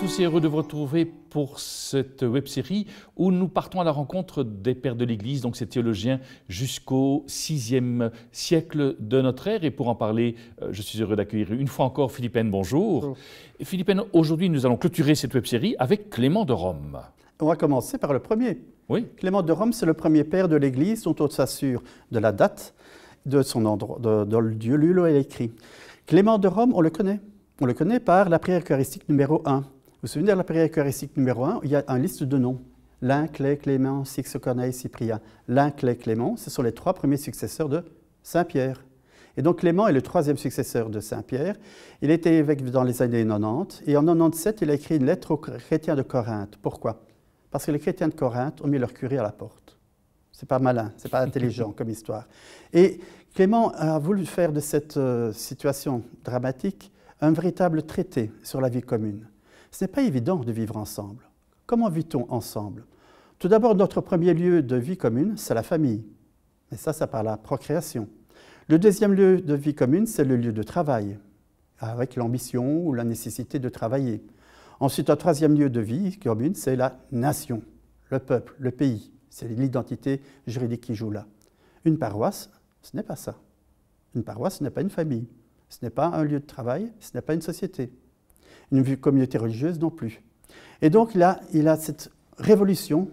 tous et heureux de vous retrouver pour cette web-série où nous partons à la rencontre des pères de l'Église, donc ces théologiens jusqu'au VIe siècle de notre ère. Et pour en parler, je suis heureux d'accueillir une fois encore Philippine. Bonjour. Bonjour. Philippine, aujourd'hui nous allons clôturer cette web-série avec Clément de Rome. On va commencer par le premier. Oui. Clément de Rome, c'est le premier père de l'Église dont on s'assure de la date, de son endroit, de lieu où il est écrit. Clément de Rome, on le connaît. On le connaît par la prière eucharistique numéro 1. Vous vous souvenez de la prière eucharistique numéro 1? Il y a une liste de noms. Lin-Clé, Clément, Sixte, Corneille, Cyprien. Lin-Clé, Clément, ce sont les trois premiers successeurs de Saint-Pierre. Et donc Clément est le troisième successeur de Saint-Pierre. Il était évêque dans les années 90 et en 97, il a écrit une lettre aux chrétiens de Corinthe. Pourquoi? Parce que les chrétiens de Corinthe ont mis leur curé à la porte. C'est pas malin, c'est pas intelligent comme histoire. Et Clément a voulu faire de cette situation dramatique un véritable traité sur la vie commune. Ce n'est pas évident de vivre ensemble. Comment vit-on ensemble? Tout d'abord, notre premier lieu de vie commune, c'est la famille. Et ça par la procréation. Le deuxième lieu de vie commune, c'est le lieu de travail, avec l'ambition ou la nécessité de travailler. Ensuite, un troisième lieu de vie commune, c'est la nation, le peuple, le pays. C'est l'identité juridique qui joue là. Une paroisse, ce n'est pas ça. Une paroisse, ce n'est pas une famille. Ce n'est pas un lieu de travail, ce n'est pas une société. Une communauté religieuse non plus. Et donc, il a cette révolution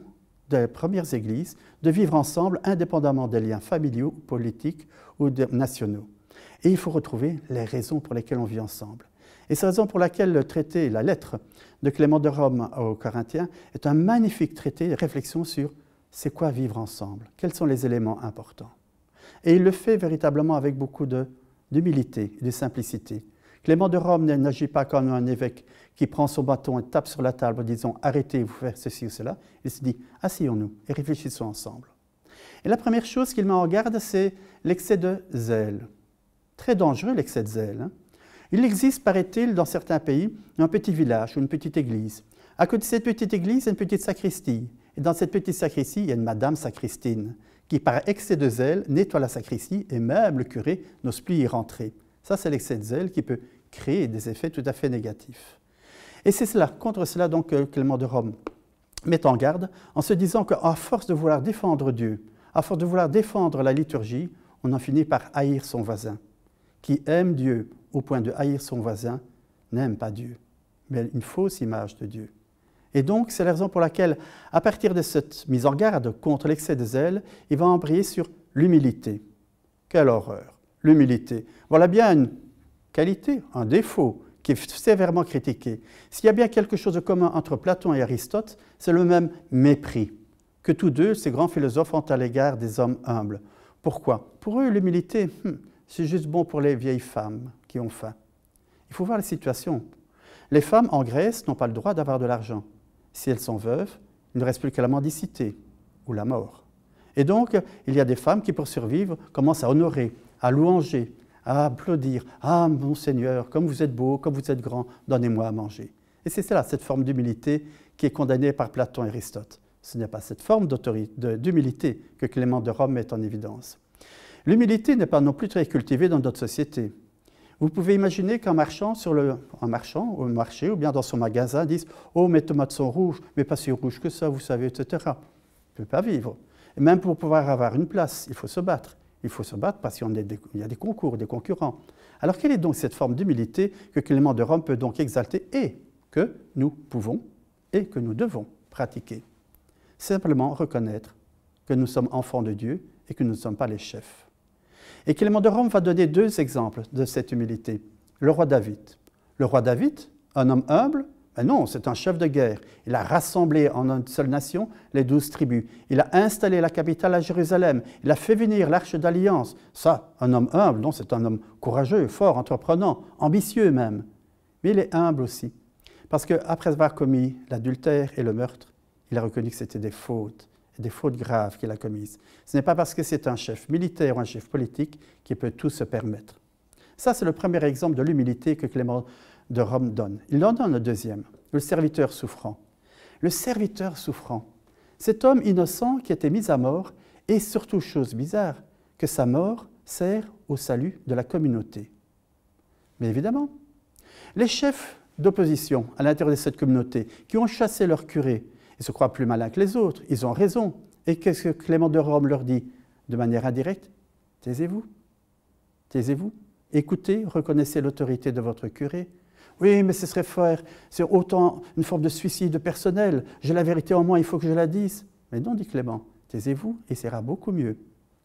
des premières églises de vivre ensemble indépendamment des liens familiaux, politiques ou nationaux. Et il faut retrouver les raisons pour lesquelles on vit ensemble. Et c'est la raison pour laquelle le traité, la lettre de Clément de Rome aux Corinthiens est un magnifique traité de réflexion sur c'est quoi vivre ensemble, quels sont les éléments importants. Et il le fait véritablement avec beaucoup d'humilité et de simplicité. Clément de Rome n'agit pas comme un évêque qui prend son bâton et tape sur la table en disant « arrêtez, vous faites ceci ou cela ». Il se dit « asseyons-nous et réfléchissons ensemble ». Et la première chose qu'il met en garde, c'est l'excès de zèle. Très dangereux l'excès de zèle. Hein? Il existe, paraît-il, dans certains pays, un petit village ou une petite église. À côté de cette petite église, il y a une petite sacristie. Et dans cette petite sacristie, il y a une madame sacristine qui, par excès de zèle, nettoie la sacristie et même le curé n'ose plus y rentrer. Ça, c'est l'excès de zèle qui peut créer des effets tout à fait négatifs. Et c'est cela, contre cela donc que Clément de Rome met en garde en se disant qu'à force de vouloir défendre Dieu, à force de vouloir défendre la liturgie, on en finit par haïr son voisin. Qui aime Dieu au point de haïr son voisin n'aime pas Dieu, mais une fausse image de Dieu. Et donc, c'est la raison pour laquelle, à partir de cette mise en garde contre l'excès de zèle, il va embrayer sur l'humilité. Quelle horreur! L'humilité. Voilà bien une qualité, un défaut qui est sévèrement critiqué. S'il y a bien quelque chose de commun entre Platon et Aristote, c'est le même mépris que tous deux, ces grands philosophes, ont à l'égard des hommes humbles. Pourquoi? Pour eux, l'humilité, c'est juste bon pour les vieilles femmes qui ont faim. Il faut voir la situation. Les femmes en Grèce n'ont pas le droit d'avoir de l'argent. Si elles sont veuves, il ne reste plus que la mendicité ou la mort. Et donc, il y a des femmes qui, pour survivre, commencent à honorer, à louanger, à applaudir. « Ah, mon Seigneur, comme vous êtes beau, comme vous êtes grand, donnez-moi à manger. » Et c'est cela, cette forme d'humilité qui est condamnée par Platon et Aristote. Ce n'est pas cette forme d'humilité que Clément de Rome met en évidence. L'humilité n'est pas non plus très cultivée dans notre société. Vous pouvez imaginer qu'un marchand, au marché ou bien dans son magasin, dise « Oh, mes tomates sont rouges, mais pas si rouges que ça, vous savez, etc. » Il ne peut pas vivre. Et même pour pouvoir avoir une place, il faut se battre. Il faut se battre parce qu'il y a des concours, des concurrents. Alors, quelle est donc cette forme d'humilité que Clément de Rome peut donc exalter et que nous pouvons et que nous devons pratiquer? Simplement reconnaître que nous sommes enfants de Dieu et que nous ne sommes pas les chefs. Et Clément de Rome va donner deux exemples de cette humilité. Le roi David. Le roi David, un homme humble, mais non, c'est un chef de guerre. Il a rassemblé en une seule nation les 12 tribus. Il a installé la capitale à Jérusalem. Il a fait venir l'arche d'alliance. Ça, un homme humble, non, c'est un homme courageux, fort, entreprenant, ambitieux même. Mais il est humble aussi. Parce qu'après avoir commis l'adultère et le meurtre, il a reconnu que c'était des fautes graves qu'il a commises. Ce n'est pas parce que c'est un chef militaire ou un chef politique qu'il peut tout se permettre. Ça, c'est le premier exemple de l'humilité que Clément de Rome donne. Il en donne un deuxième, le serviteur souffrant. Le serviteur souffrant, cet homme innocent qui a été mis à mort, et surtout, chose bizarre, que sa mort sert au salut de la communauté. Mais évidemment, les chefs d'opposition à l'intérieur de cette communauté, qui ont chassé leur curé. Ils se croient plus malins que les autres, ils ont raison. Et qu'est-ce que Clément de Rome leur dit de manière indirecte? Taisez-vous, taisez-vous, écoutez, reconnaissez l'autorité de votre curé. Oui, mais ce serait faire, c'est autant une forme de suicide personnel. J'ai la vérité en moi, il faut que je la dise. Mais non, dit Clément, taisez-vous et ça ira beaucoup mieux.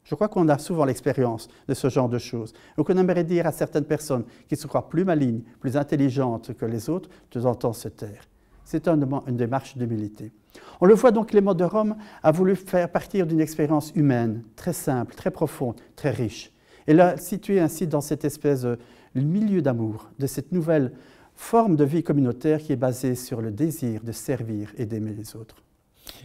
Je crois qu'on a souvent l'expérience de ce genre de choses. Donc on aimerait dire à certaines personnes qui se croient plus malignes, plus intelligentes que les autres, de temps en temps se taire. C'est une démarche d'humilité. On le voit donc, Clément de Rome a voulu faire partir d'une expérience humaine, très simple, très profonde, très riche. Et l'a situé ainsi dans cette espèce de milieu d'amour, de cette nouvelle forme de vie communautaire qui est basée sur le désir de servir et d'aimer les autres.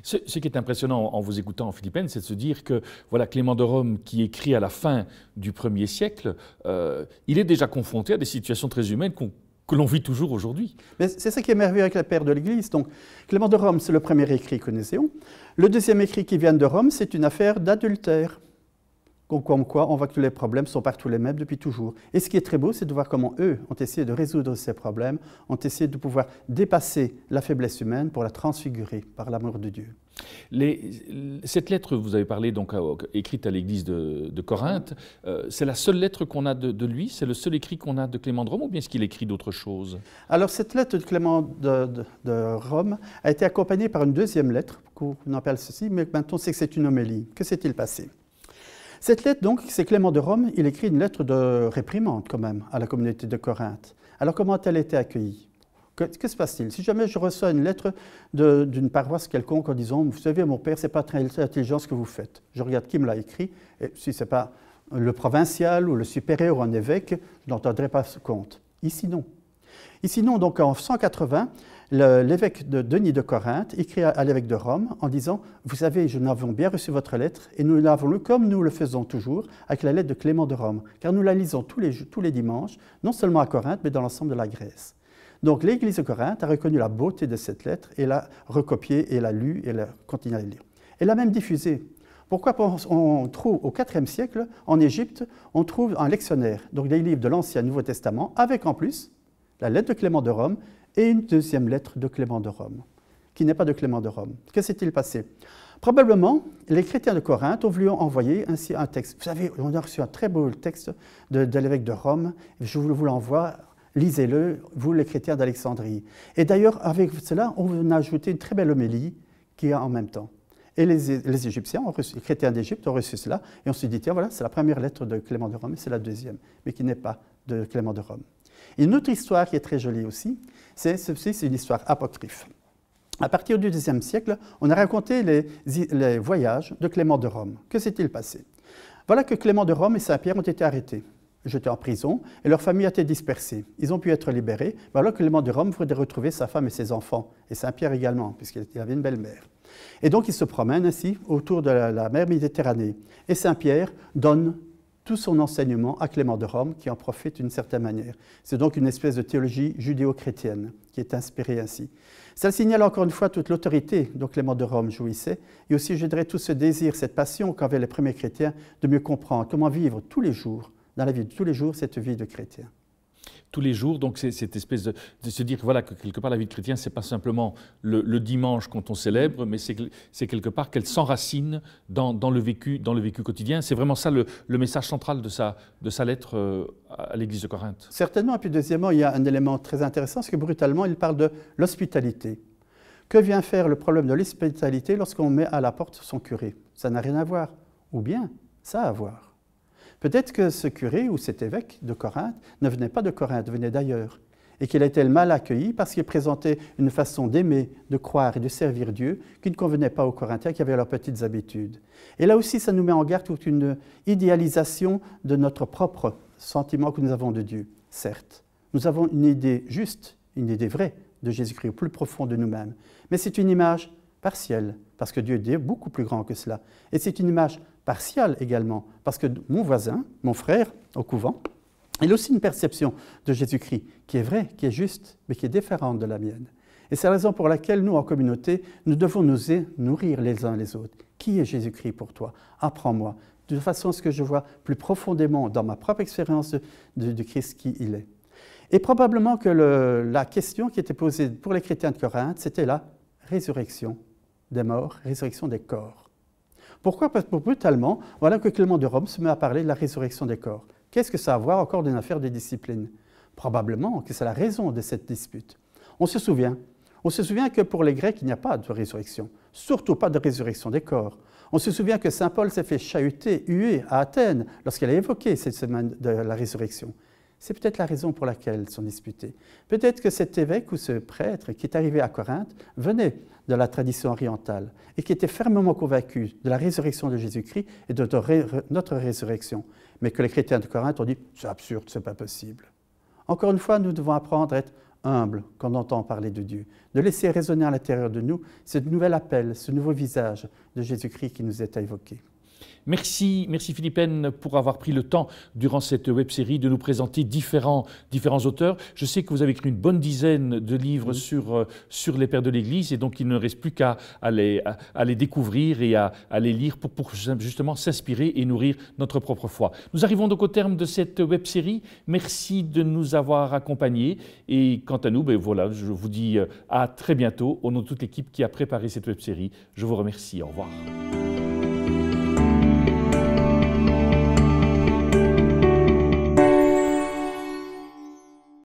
Ce qui est impressionnant en vous écoutant en Philippiens, c'est de se dire que voilà, Clément de Rome, qui écrit à la fin du 1er siècle, il est déjà confronté à des situations très humaines que l'on vit toujours aujourd'hui. Mais c'est ça qui est merveilleux avec la père de l'Église. Donc, Clément de Rome, c'est le premier écrit que nous ayons. Le deuxième écrit qui vient de Rome, c'est une affaire d'adultère. Comme quoi, on voit que tous les problèmes sont partout les mêmes depuis toujours. Et ce qui est très beau, c'est de voir comment eux ont essayé de résoudre ces problèmes, ont essayé de pouvoir dépasser la faiblesse humaine pour la transfigurer par l'amour de Dieu. Cette lettre, vous avez parlé, donc, écrite à l'église de Corinthe, c'est la seule lettre qu'on a de lui? C'est le seul écrit qu'on a de Clément de Rome, ou bien est-ce qu'il écrit d'autres choses? Alors, cette lettre de Clément de Rome a été accompagnée par une deuxième lettre, qu'on appelle ceci, mais maintenant c'est que c'est une homélie. Que s'est-il passé? Cette lettre, donc, c'est Clément de Rome, il écrit une lettre de réprimande, quand même, à la communauté de Corinthe. Alors, comment a-t-elle été accueillie? Que se passe-t-il? Si jamais je reçois une lettre d'une paroisse quelconque en disant « Vous savez, mon père, ce n'est pas très intelligent ce que vous faites. » Je regarde qui me l'a écrit, et si ce n'est pas le provincial ou le supérieur ou un évêque, je n'entendrai pas ce compte. Ici, non. Ici, non. Donc, en 180, l'évêque de Denis de Corinthe écrit à l'évêque de Rome en disant « Vous savez, nous avons bien reçu votre lettre et nous l'avons lue comme nous le faisons toujours avec la lettre de Clément de Rome, car nous la lisons tous les dimanches, non seulement à Corinthe, mais dans l'ensemble de la Grèce. » Donc l'Église de Corinthe a reconnu la beauté de cette lettre et l'a recopiée et l'a lue et l'a continué à la lire. Elle l'a même diffusée. Pourquoi? On trouve au IVe siècle, en Égypte, on trouve un lectionnaire, donc des livres de l'Ancien et Nouveau Testament, avec en plus la lettre de Clément de Rome et une deuxième lettre de Clément de Rome, qui n'est pas de Clément de Rome. Que s'est-il passé? Probablement, les chrétiens de Corinthe ont voulu envoyer ainsi un texte. Vous savez, on a reçu un très beau texte de l'évêque de Rome, je vous l'envoie. Lisez-le, vous les chrétiens d'Alexandrie. Et d'ailleurs, avec cela, on a ajouté une très belle homélie qui est en même temps. Et les Égyptiens, les chrétiens d'Égypte ont reçu cela, et on s'est dit, tiens, voilà, c'est la première lettre de Clément de Rome, et c'est la deuxième, mais qui n'est pas de Clément de Rome. Et une autre histoire qui est très jolie aussi, c'est une histoire apocryphe. À partir du IIe siècle, on a raconté les voyages de Clément de Rome. Que s'est-il passé? Voilà que Clément de Rome et Saint-Pierre ont été arrêtés, jetés en prison, et leur famille a été dispersée. Ils ont pu être libérés, mais alors que Clément de Rome voulait retrouver sa femme et ses enfants, et Saint-Pierre également, puisqu'il avait une belle-mère. Et donc il se promène ainsi autour de la mer Méditerranée. Et Saint-Pierre donne tout son enseignement à Clément de Rome, qui en profite d'une certaine manière. C'est donc une espèce de théologie judéo-chrétienne qui est inspirée ainsi. Ça signale encore une fois toute l'autorité dont Clément de Rome jouissait, et aussi, je dirais, tout ce désir, cette passion qu'avaient les premiers chrétiens de mieux comprendre comment vivre tous les jours, dans la vie de tous les jours, cette vie de chrétien. Tous les jours, donc c'est cette espèce de se dire voilà, que quelque part la vie de chrétien, ce n'est pas simplement le dimanche quand on célèbre, mais c'est quelque part qu'elle s'enracine dans le vécu quotidien. C'est vraiment ça le message central de sa lettre à l'église de Corinthe. Certainement, et puis deuxièmement, il y a un élément très intéressant, c'est que brutalement, il parle de l'hospitalité. Que vient faire le problème de l'hospitalité lorsqu'on met à la porte son curé? Ça n'a rien à voir, ou bien ça a à voir. Peut-être que ce curé ou cet évêque de Corinthe ne venait pas de Corinthe, venait d'ailleurs, et qu'il a été mal accueilli parce qu'il présentait une façon d'aimer, de croire et de servir Dieu qui ne convenait pas aux Corinthiens qui avaient leurs petites habitudes. Et là aussi, ça nous met en garde toute une idéalisation de notre propre sentiment que nous avons de Dieu. Certes, nous avons une idée juste, une idée vraie de Jésus-Christ au plus profond de nous-mêmes, mais c'est une image partielle, parce que Dieu est beaucoup plus grand que cela. Et c'est une image partiale également, parce que mon voisin, mon frère au couvent, il a aussi une perception de Jésus-Christ qui est vraie, qui est juste, mais qui est différente de la mienne. Et c'est la raison pour laquelle nous, en communauté, nous devons nous nourrir les uns les autres. Qui est Jésus-Christ pour toi? Apprends-moi, de façon à ce que je vois plus profondément dans ma propre expérience de Christ qui il est. Et probablement que la question qui était posée pour les chrétiens de Corinthe, c'était la résurrection des morts, résurrection des corps. Pourquoi? Parce que brutalement, voilà que Clément de Rome se met à parler de la résurrection des corps. Qu'est-ce que ça a à voir encore d'une affaire de discipline? Probablement que c'est la raison de cette dispute. On se souvient que pour les Grecs, il n'y a pas de résurrection, surtout pas de résurrection des corps. On se souvient que saint Paul s'est fait chahuter, huer à Athènes lorsqu'il a évoqué cette semaine de la résurrection. C'est peut-être la raison pour laquelle ils sont disputés. Peut-être que cet évêque ou ce prêtre qui est arrivé à Corinthe venait de la tradition orientale et qui était fermement convaincu de la résurrection de Jésus-Christ et de notre résurrection, mais que les chrétiens de Corinthe ont dit « c'est absurde, c'est pas possible ». Encore une fois, nous devons apprendre à être humbles quand on entend parler de Dieu, de laisser résonner à l'intérieur de nous ce nouvel appel, ce nouveau visage de Jésus-Christ qui nous est évoqué. Merci Philippine pour avoir pris le temps durant cette web-série de nous présenter différents auteurs. Je sais que vous avez écrit une bonne dizaine de livres sur les pères de l'Église et donc il ne reste plus qu'à les découvrir et à les lire pour justement s'inspirer et nourrir notre propre foi. Nous arrivons donc au terme de cette web-série. Merci de nous avoir accompagnés et quant à nous, voilà, je vous dis à très bientôt au nom de toute l'équipe qui a préparé cette web-série. Je vous remercie. Au revoir.